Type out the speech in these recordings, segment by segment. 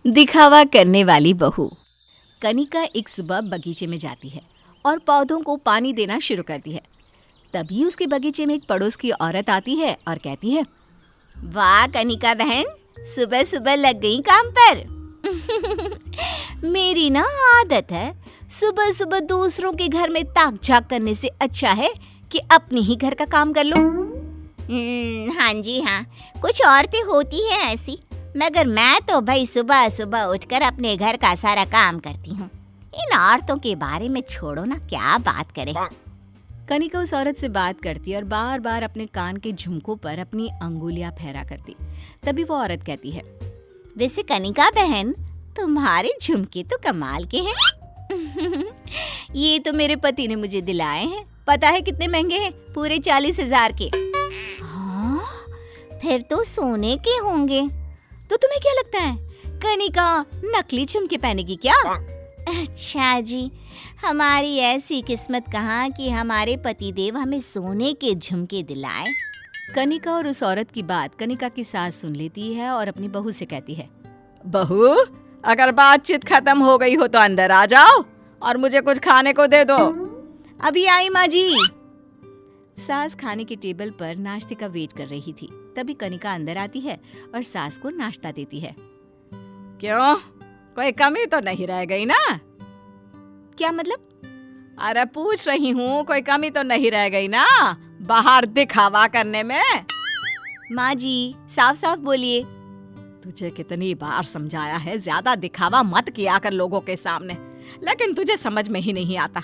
दिखावा करने वाली बहू। कनिका एक सुबह बगीचे में जाती है और पौधों को पानी देना शुरू करती है। तभी उसके बगीचे में एक पड़ोस की औरत आती है और कहती है, वाह कनिका बहन, सुबह सुबह लग गई काम पर। मेरी ना आदत है, सुबह सुबह दूसरों के घर में ताक झाक करने से अच्छा है कि अपने ही घर का काम कर लो। हाँ जी हाँ, कुछ औरतें होती हैं ऐसी, मगर मैं तो भाई सुबह सुबह उठकर अपने घर का सारा काम करती हूँ। इन औरतों के बारे में छोड़ो ना, क्या बात करें। कनिका उस औरत से बात करती और बार बार अपने कान के झुमकों पर अपनी अंगुलियां फहरा करती। तभी वो औरत कहती है, वैसे कनिका बहन, तुम्हारे झुमके तो कमाल के हैं। ये तो मेरे पति ने मुझे दिलाए हैं। पता है कितने महंगे हैं? पूरे 40,000 के। हाँ, फिर तो सोने के होंगे। तो तुम्हें क्या लगता है, कनिका नकली झुमके पहनेगी क्या? अच्छा जी, हमारी ऐसी किस्मत कहाँ कि हमारे पतिदेव हमें सोने के झुमके दिलाए। कनिका और उस औरत की बात कनिका की सास सुन लेती है और अपनी बहू से कहती है, बहू, अगर बातचीत खत्म हो गई हो तो अंदर आ जाओ और मुझे कुछ खाने को दे दो। अभी आई माँ जी। सास खाने के टेबल पर नाश्ते का वेट कर रही थी। तभी कनिका अंदर आती है और सास को नाश्ता देती है। क्यों, कोई कमी तो नहीं रह गई ना? क्या मतलब? अरे पूछ रही हूँ, कोई कमी तो नहीं रह गई ना बाहर दिखावा करने में? माँ जी, साफ साफ बोलिए। तुझे कितनी बार समझाया है, ज्यादा दिखावा मत किया कर लोगों के सामने, लेकिन तुझे समझ में ही नहीं आता।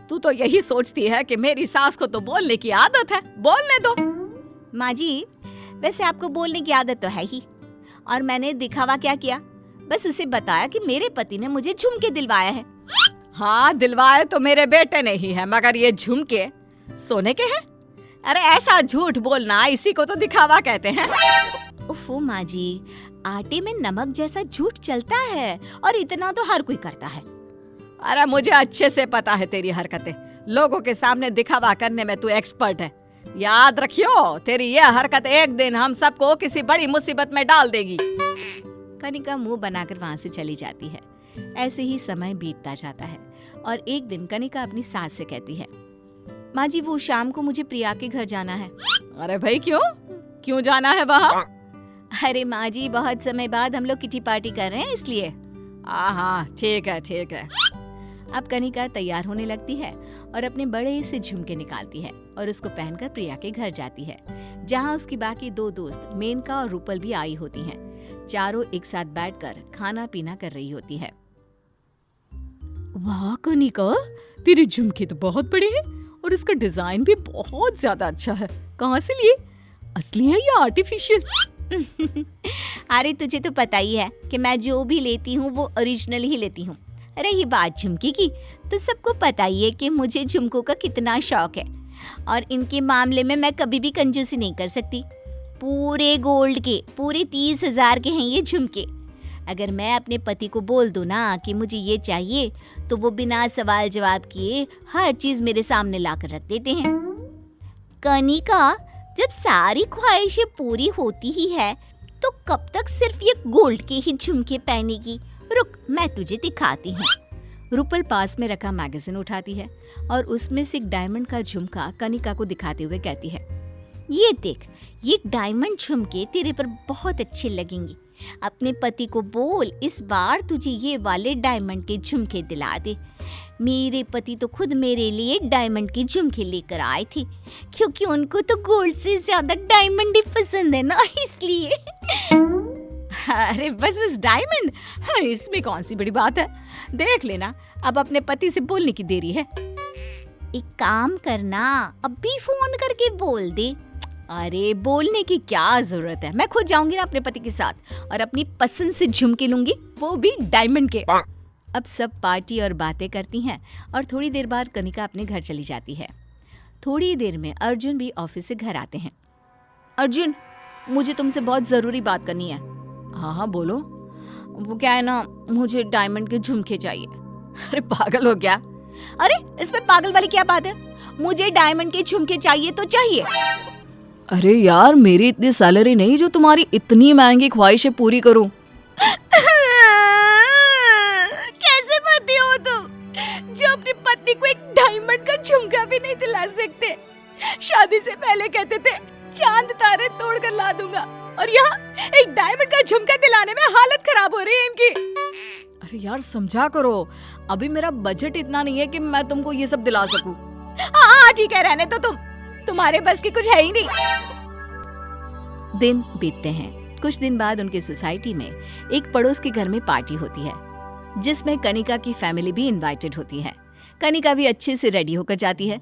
तू तो यही सोचती है कि मेरी सास को तो बोलने की आदत है, बोलने दो। माँ जी, वैसे आपको बोलने की आदत तो है ही, और मैंने दिखावा क्या किया? बस उसे बताया कि मेरे पति ने मुझे झुमके दिलवाया है। हाँ, दिलवाए तो मेरे बेटे ने ही है, मगर ये झुमके सोने के हैं? अरे ऐसा झूठ बोलना, इसी को तो दिखावा कहते हैं। उफ़ो माँ जी, आटे में नमक जैसा झूठ चलता है, और इतना तो हर कोई करता है। अरे मुझे अच्छे से पता है तेरी हरकतें, लोगों के सामने दिखावा करने में तू एक्सपर्ट है। याद रखियो, तेरी ये हरकत एक दिन हम सबको किसी बड़ी मुसीबत में डाल देगी। कनिका मुंह बनाकर वहां से चली जाती है। ऐसे ही समय बीतता जाता है और एक दिन कनिका अपनी सास से कहती है, माँ जी, वो शाम को मुझे प्रिया के घर जाना है। अरे भाई, क्यों जाना है वहाँ? अरे माँ जी, बहुत समय बाद हम लोग किटी पार्टी कर रहे हैं, इसलिए। हाँ, ठीक है। अब कनिका तैयार होने लगती है और अपने बड़े से झुमके निकालती है और उसको पहनकर प्रिया के घर जाती है, जहाँ उसकी बाकी दो दोस्त मेनका और रूपल भी आई होती हैं। चारों एक साथ बैठकर खाना पीना कर रही होती है। वाह कनिका, तेरे झुमके तो बहुत बड़े हैं और इसका डिजाइन भी बहुत ज्यादा अच्छा है। कहाँ से लिए? असली है या आर्टिफिशियल? अरे तुझे तो पता ही है कि मैं जो भी लेती हूँ वो ओरिजिनल ही लेती हूँ। रही बात झुमके की, तो सबको पता ही है कि मुझे झुमकों का कितना शौक है, और इनके मामले में मैं कभी भी कंजूसी नहीं कर सकती। पूरे गोल्ड के, पूरे 30,000 के हैं ये झुमके। अगर मैं अपने पति को बोल दूं ना कि मुझे ये चाहिए, तो वो बिना सवाल जवाब किए हर चीज मेरे सामने लाकर रख देते हैं। कनिका, जब सारी ख्वाहिशें पूरी होती ही है, तो कब तक सिर्फ ये गोल्ड के ही झुमके पहनेगी? रुक, मैं तुझे दिखाती हूँ। रूपल पास में रखा मैगजीन उठाती है और उसमें से एक डायमंड का झुमका कनिका को दिखाते हुए कहती है, ये देख, ये डायमंड झुमके तेरे पर बहुत अच्छे लगेंगे। अपने पति को बोल, इस बार तुझे ये वाले डायमंड के झुमके दिला दे। मेरे पति तो खुद मेरे लिए डायमंड के झुमके लेकर आए थे, क्योंकि उनको तो गोल्ड से ज्यादा डायमंड ही पसंद है ना, इसलिए। अरे बस डायमंड, हाँ, इसमें कौन सी बड़ी बात है? देख लेना, अब अपने पति से बोलने की देरी है। एक काम करना, अभी फोन करके बोल दे। अरे बोलने की क्या जरूरत है, मैं खुद जाऊंगी ना अपने पति के साथ और अपनी पसंद से झुमके लूंगी, वो भी डायमंड के। अब सब पार्टी और बातें करती हैं और थोड़ी देर बाद कनिका अपने घर चली जाती है। थोड़ी देर में अर्जुन भी ऑफिस से घर आते हैं। अर्जुन, मुझे तुमसे बहुत जरूरी बात करनी है। हाँ बोलो। वो क्या है ना, मुझे डायमंड के झुमके चाहिए। अरे पागल हो क्या? अरे इसमें पागल वाली क्या बात है? मुझे डायमंड के झुमके चाहिए तो चाहिए। अरे यार, मेरी इतनी सैलरी नहीं जो तुम्हारी इतनी महंगी ख्वाहिशें पूरी करूं। नहीं दिला सकते। शादी से पहले कहते थे चांद तारे तोड़ कर ला दूंगा, और यहाँ एक डायमंड का झुमका दिलाने में हालत खराब हो रही है इनकी। अरे यार समझा करो, अभी मेरा बजट इतना नहीं है कि मैं तुमको ये सब दिला सकूं। हाँ ठीक है, रहने तो तुम्हारे बस की कुछ है ही नहीं। दिन बीतते हैं। कुछ दिन बाद उनकी सोसाइटी में एक पड़ोस के घर में पार्टी होती है, जिसमें कनिका की फैमिली भी इनवाइटेड होती है। कनिका भी अच्छे से रेडी होकर जाती है,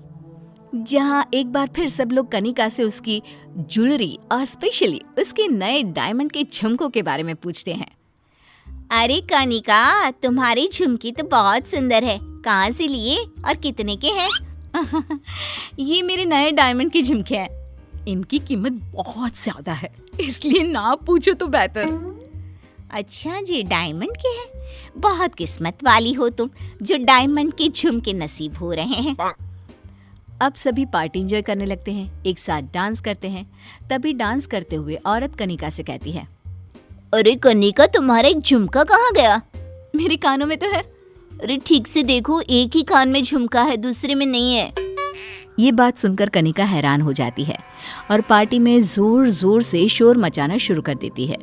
जहां एक बार फिर सब लोग कनिका से उसकी ज्वेलरी और स्पेशली उसके नए डायमंड के झुमकों के बारे में पूछते हैं। अरे कनिका, तुम्हारी झुमकी तो बहुत सुंदर है, कहाँ से लिए और कितने के हैं? ये मेरे नए डायमंड के झुमके हैं। इनकी कीमत बहुत ज्यादा है, इसलिए ना पूछो तो बेहतर। अच्छा जी, डायमंड के हैं? बहुत किस्मत वाली हो तुम, जो डायमंड के झुमके नसीब हो रहे हैं। अब सभी पार्टी एंजॉय करने लगते हैं, एक साथ डांस करते हैं। तभी डांस करते हुए औरत कनिका से कहती है, अरे कनिका, तुम्हारा एक झुमका कहाँ गया? मेरे कानों में तो है। अरे ठीक से देखो, एक ही कान में झुमका है, दूसरे में नहीं है। ये बात सुनकर कनिका हैरान हो जाती है और पार्टी में जोर जोर से शोर मचाना शुरू कर देती है।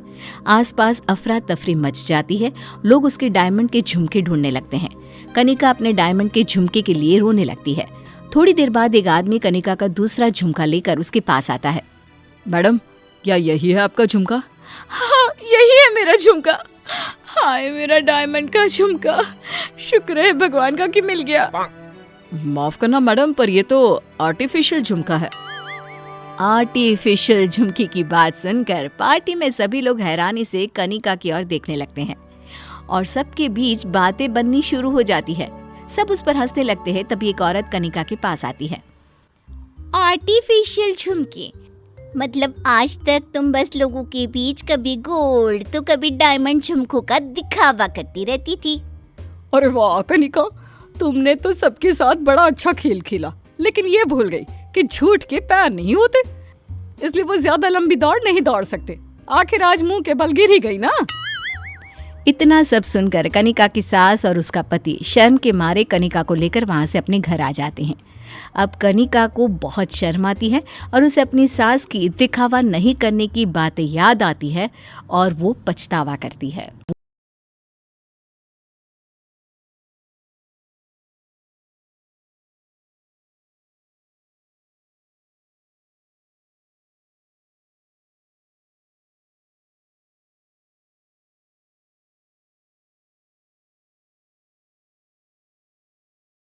आसपास अफरा तफरी मच जाती है, लोग उसके डायमंड के झुमके ढूंढने लगते हैं। कनिका अपने डायमंड के झुमके के लिए रोने लगती है। थोड़ी देर बाद एक आदमी कनिका का दूसरा झुमका लेकर उसके पास आता है। मैडम, क्या यही है आपका झुमका? हाँ, यही है मेरा झुमका। हाय, मेरा डायमंड का झुमका, शुक्र है भगवान का कि मिल गया। माफ करना मैडम, पर ये तो आर्टिफिशियल झुमका है। आर्टिफिशियल झुमकी की बात सुनकर पार्टी में सभी लोग हैरानी से कनिका की ओर देखने लगते हैं और सबके बीच बातें बननी शुरू हो जाती है। सब उस पर हंसने लगते हैं। तभी एक औरत कनिका के पास आती है। आर्टिफिशियल झुमके मतलब आज तक तुम बस लोगों के बीच कभी गोल्ड तो कभी डायमंड झुमकों का दिखावा करती रहती थी। अरे वाह कनिका, तुमने तो सबके साथ बड़ा अच्छा खेल खेला, लेकिन ये भूल गई कि झूठ के पैर नहीं होते, इसलिए वो ज्यादा लंबी दौड़ नहीं दौड़ सकते। आखिर आज मुंह के बल गिर ही गई ना। इतना सब सुनकर कनिका की सास और उसका पति शर्म के मारे कनिका को लेकर वहां से अपने घर आ जाते हैं। अब कनिका को बहुत शर्म आती है और उसे अपनी सास की दिखावा नहीं करने की बातें याद आती है और वो पछतावा करती है।